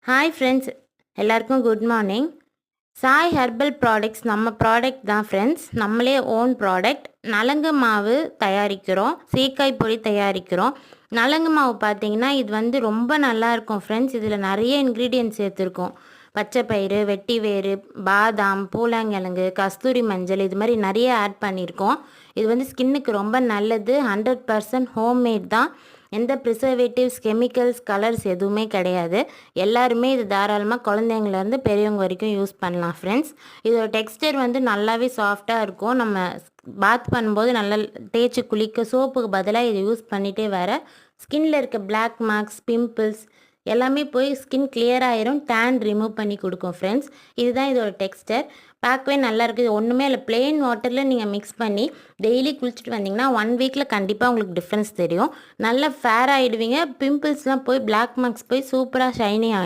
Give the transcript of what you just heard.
Hi friends, எல்லாருக்கும் good morning. Sai herbal products நம்ம product தான் ஃப்ரெண்ட்ஸ். நம்மளே ஓன் ப்ராடக்ட். நலங்கு மாவு தயாரிக்கிறோம், சீக்காய் பொடி தயாரிக்கிறோம். நலங்கு மாவு பார்த்தீங்கன்னா இது வந்து ரொம்ப நல்லாயிருக்கும் ஃப்ரெண்ட்ஸ். இதில் நிறைய இன்க்ரீடியன்ட்ஸ் சேர்த்துருக்கோம். பச்சைப்பயிறு, வெட்டிவேறு, பாதாம், பூலாங்கிழங்கு, கஸ்தூரி மஞ்சள், இது மாதிரி நிறைய ஆட் பண்ணியிருக்கோம். இது வந்து ஸ்கின்னுக்கு ரொம்ப நல்லது. 100% ஹோம்மேட் தான். எந்த ப்ரிசர்வேட்டிவ்ஸ், கெமிக்கல்ஸ், கலர்ஸ் எதுவுமே கிடையாது. எல்லாருமே இது தாராளமாக குழந்தைங்கலேருந்து பெரியவங்க வரைக்கும் யூஸ் பண்ணலாம் ஃப்ரெண்ட்ஸ். இதோட டெக்ஸ்டர் வந்து நல்லாவே சாஃப்டாக இருக்கும். நம்ம பாத் பண்ணும்போது நல்லா தேய்ச்சி குளிக்க சோப்புக்கு பதிலாக இதை யூஸ் பண்ணிகிட்டே வர ஸ்கின்னில் இருக்க பிளாக் மார்க்ஸ், பிம்பிள்ஸ் எல்லாமே போய் ஸ்கின் கிளியர் ஆயிரும். டேன் ரிமூவ் பண்ணி கொடுக்கும் ஃப்ரெண்ட்ஸ். இதுதான் இதோட டெக்ஸ்டர். பார்க்கவே நல்லா இருக்குது. ஒன்றுமே இல்லை, பிளெயின் வாட்டரில் நீங்கள் மிக்ஸ் பண்ணி டெய்லி குளிச்சுட்டு வந்தீங்கன்னா 1 வீக்கில் கண்டிப்பாக உங்களுக்கு டிஃப்ரென்ஸ் தெரியும். நல்லா ஃபேர் ஆகிடுவீங்க. பிம்பிள்ஸ்லாம் போய் பிளாக் மார்க்ஸ் போய் சூப்பராக ஷைனிங் ஆகிடும்.